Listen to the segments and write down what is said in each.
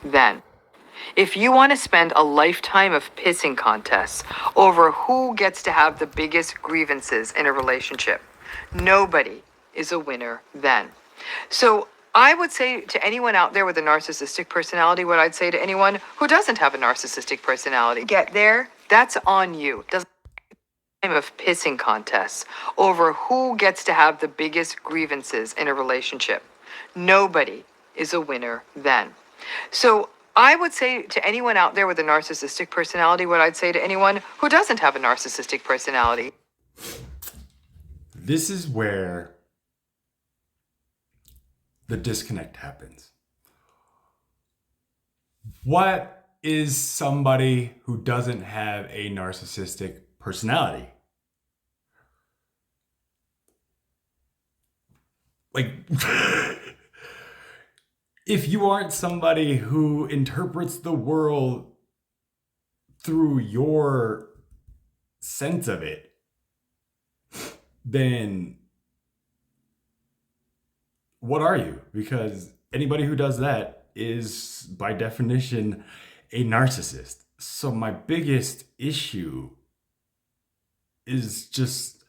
then. If you want to spend a lifetime of pissing contests over who gets to have the biggest grievances in a relationship, nobody is a winner then. So I would say to anyone out there with a narcissistic personality, what I'd say to anyone who doesn't have a narcissistic personality, get there, that's on you. Doesn't time of pissing contests over who gets to have the biggest grievances in a relationship. Nobody is a winner then. So I would say to anyone out there with a narcissistic personality, what I'd say to anyone who doesn't have a narcissistic personality. This is where the disconnect happens. What is somebody who doesn't have a narcissistic personality? Like, if you aren't somebody who interprets the world through your sense of it, then what are you? Because anybody who does that is, by definition, a narcissist. So my biggest issue is just,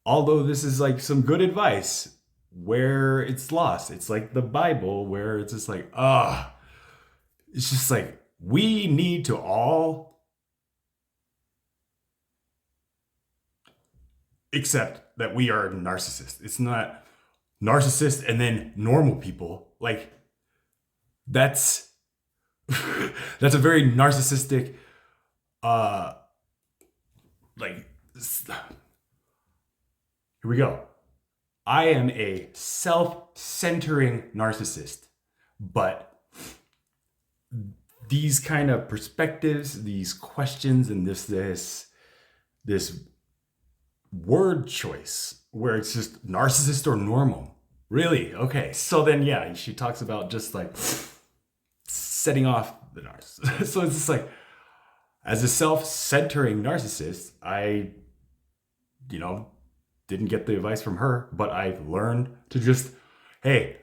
although this is like some good advice, where it's lost. It's like the Bible, where it's just like, it's just like, we need to all accept that we are narcissists. It's not narcissist and then normal people. Like, that's that's a very narcissistic like, here we go. I am a self-centering narcissist, but these kind of perspectives, these questions, and this word choice where it's just narcissist or normal. Really? Okay. So then, yeah, she talks about just like setting off the narcissist. So it's just like, as a self-centering narcissist, I, didn't get the advice from her, but I've learned to just, hey,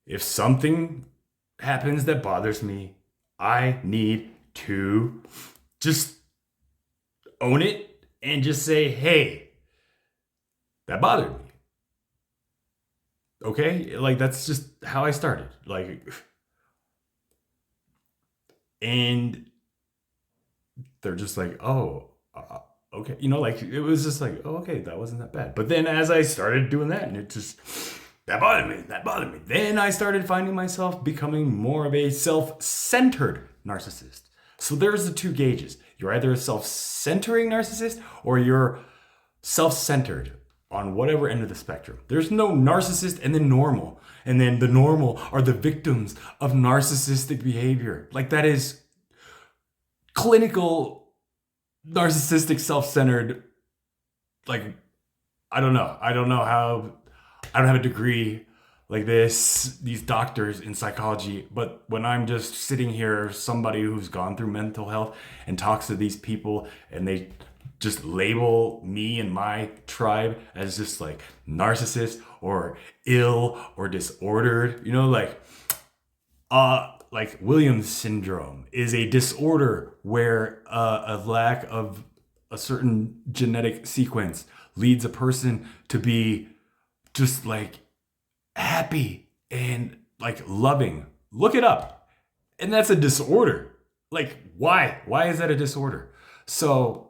if something happens that bothers me, I need to just own it and just say, hey, that bothered me. Okay? Like, that's just how I started. Like, and they're just like, oh, okay. Like, it was just like, oh, okay, that wasn't that bad. But then as I started doing that, and it just, that bothered me. Then I started finding myself becoming more of a self-centered narcissist. So there's the two gauges. You're either a self-centering narcissist or you're self-centered on whatever end of the spectrum. There's no narcissist and then normal. And then the normal are the victims of narcissistic behavior. Like, that is clinical narcissistic, self-centered. Like, I don't know how, I don't have a degree like these doctors in psychology, but when I'm just sitting here, somebody who's gone through mental health and talks to these people, and they just label me and my tribe as just like narcissist or ill or disordered, like Williams syndrome is a disorder where a lack of a certain genetic sequence leads a person to be just like happy and like loving. Look it up. And that's a disorder. Like, why? Why is that a disorder? So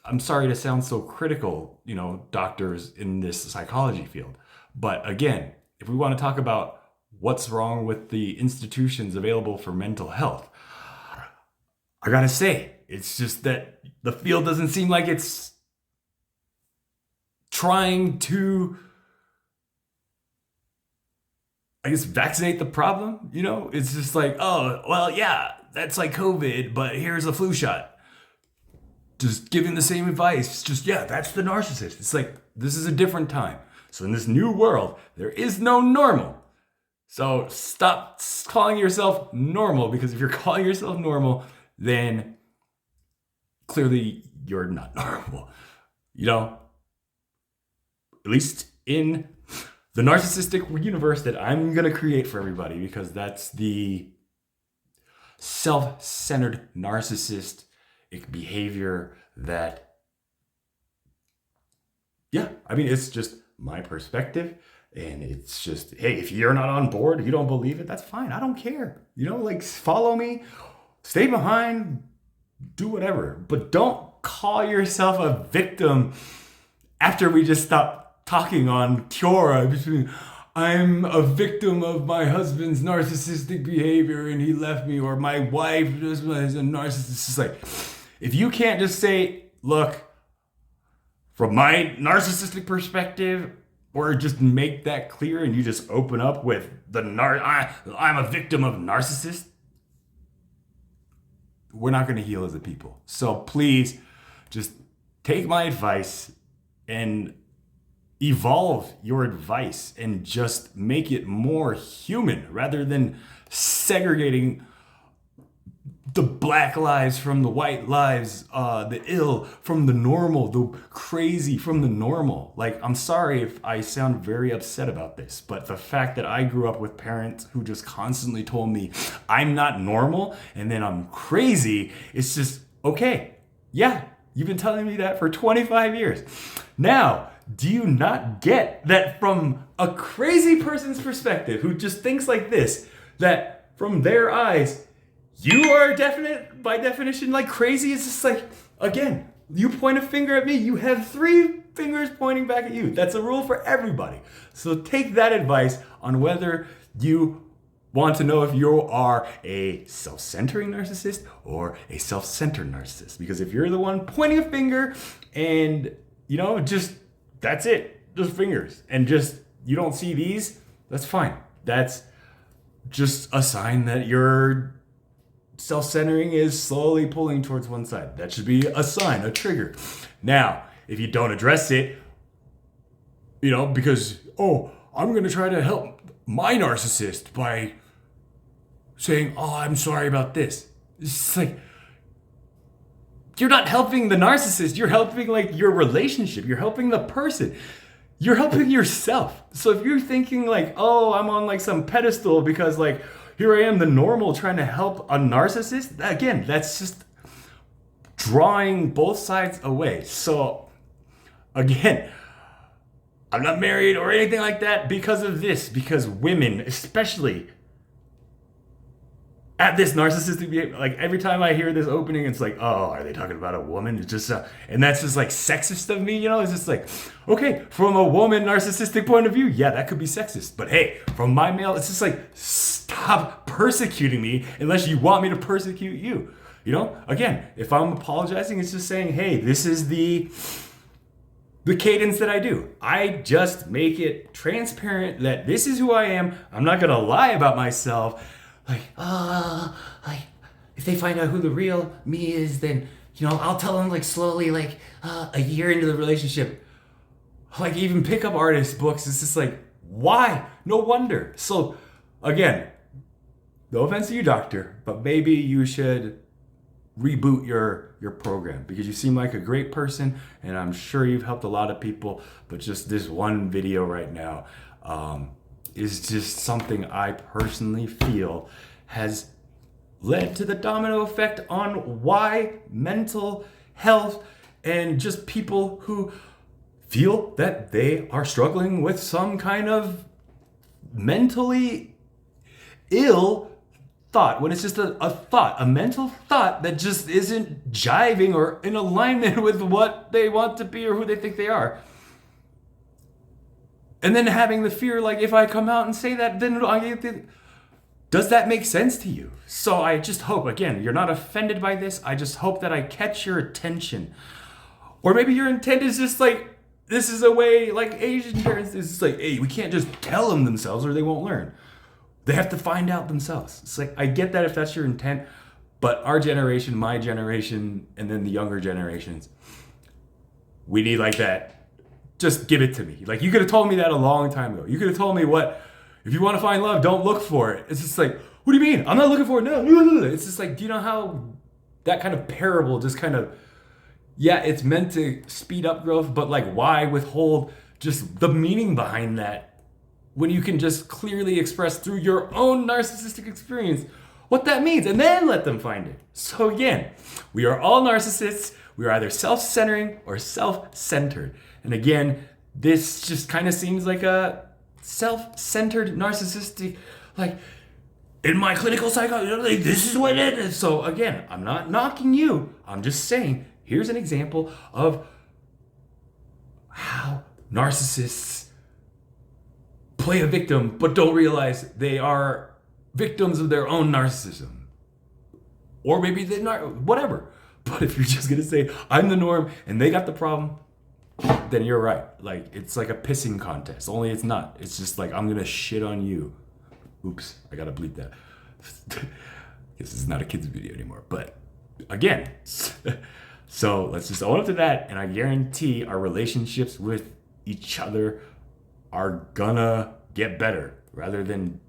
I'm sorry to sound so critical, doctors in this psychology field. But again, if we want to talk about what's wrong with the institutions available for mental health, I gotta say, it's just that the field doesn't seem like it's trying to, I guess, vaccinate the problem. It's just like, oh, well, yeah, that's like COVID, but here's a flu shot. Just giving the same advice. Just, yeah, that's the narcissist. It's like, this is a different time. So in this new world, there is no normal. So stop calling yourself normal, because if you're calling yourself normal, then clearly you're not normal. At least in the narcissistic universe that I'm going to create for everybody, because that's the self-centered narcissistic behavior that, yeah, I mean, it's just my perspective. And it's just, hey, if you're not on board, you don't believe it, that's fine. I don't care. Like, follow me, stay behind, do whatever. But don't call yourself a victim after we just stopped talking on Quora between, I'm a victim of my husband's narcissistic behavior and he left me, or my wife is a narcissist. It's just like, if you can't just say, look, from my narcissistic perspective, or just make that clear and you just open up with I'm a victim of narcissist, we're not going to heal as a people. So please just take my advice and evolve your advice and just make it more human rather than segregating the black lives from the white lives, the ill from the normal, the crazy from the normal. Like, I'm sorry if I sound very upset about this, but the fact that I grew up with parents who just constantly told me I'm not normal and then I'm crazy, it's just, okay, yeah, you've been telling me that for 25 years. Now, do you not get that from a crazy person's perspective who just thinks like this, that from their eyes, you are by definition, like crazy? It's just like, again, you point a finger at me, you have 3 fingers pointing back at you. That's a rule for everybody. So take that advice on whether you want to know if you are a self-centering narcissist or a self-centered narcissist. Because if you're the one pointing a finger and, just, that's it, just fingers, and just, you don't see these, that's fine. That's just a sign that you're self-centering is slowly pulling towards one side. That should be a sign, a trigger. Now, if you don't address it, because, I'm going to try to help my narcissist by saying, I'm sorry about this. It's just like, you're not helping the narcissist. You're helping, like, your relationship. You're helping the person. You're helping yourself. So if you're thinking like, I'm on like some pedestal because like, here I am, the normal, trying to help a narcissist. Again, that's just drawing both sides away. So again, I'm not married or anything like that because of this, because women, especially at this narcissistic behavior, like every time I hear this opening, it's like, are they talking about a woman? It's just, and that's just like sexist of me, It's just like, okay, from a woman narcissistic point of view, yeah, that could be sexist. But hey, from my male, it's just like, stop persecuting me unless you want me to persecute you. Again, if I'm apologizing, it's just saying, hey, this is the cadence that I do. I just make it transparent that this is who I am. I'm not gonna lie about myself. Like, if they find out who the real me is, then, I'll tell them, like, slowly, like, a year into the relationship. Like, even pickup artist books, it's just like, why? No wonder. So, again, no offense to you, doctor, but maybe you should reboot your program, because you seem like a great person, and I'm sure you've helped a lot of people, but just this one video right now, is just something I personally feel has led to the domino effect on why mental health and just people who feel that they are struggling with some kind of mentally ill thought, when it's just a thought, a mental thought that just isn't jiving or in alignment with what they want to be or who they think they are. And then having the fear, like, if I come out and say that, then does that make sense to you? So I just hope, again, you're not offended by this. I just hope that I catch your attention. Or maybe your intent is just like, this is a way, like Asian parents, it's just like, hey, we can't just tell them themselves or they won't learn. They have to find out themselves. It's like, I get that if that's your intent, but our generation, my generation, and then the younger generations, we need like that. Just give it to me. Like, you could have told me that a long time ago. You could have told me if you want to find love, don't look for it. It's just like, what do you mean? I'm not looking for it. No. It's just like, do you know how that kind of parable just kind of, yeah, it's meant to speed up growth, but like, why withhold just the meaning behind that when you can just clearly express through your own narcissistic experience what that means and then let them find it. So again, we are all narcissists. We are either self-centering or self-centered. And again, this just kind of seems like a self-centered narcissistic, like in my clinical psychology, like, this is what it is. So again, I'm not knocking you. I'm just saying, here's an example of how narcissists play a victim but don't realize they are victims of their own narcissism. Or maybe they're not, whatever. But if you're just gonna say, I'm the norm and they got the problem, then you're right. Like, it's like a pissing contest, only it's not. It's just like, I'm gonna shit on you. Oops, I gotta bleep that. This is not a kid's video anymore. But again, so let's just own up to that, and I guarantee our relationships with each other are gonna get better rather than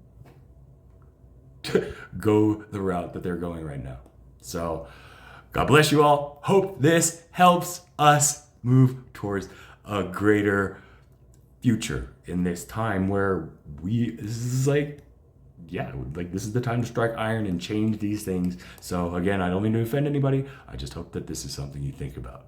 go the route that they're going right now. So God bless you all. Hope this helps us move towards a greater future in this time where this is like, yeah, like this is the time to strike iron and change these things. So again, I don't mean to offend anybody. I just hope that this is something you think about.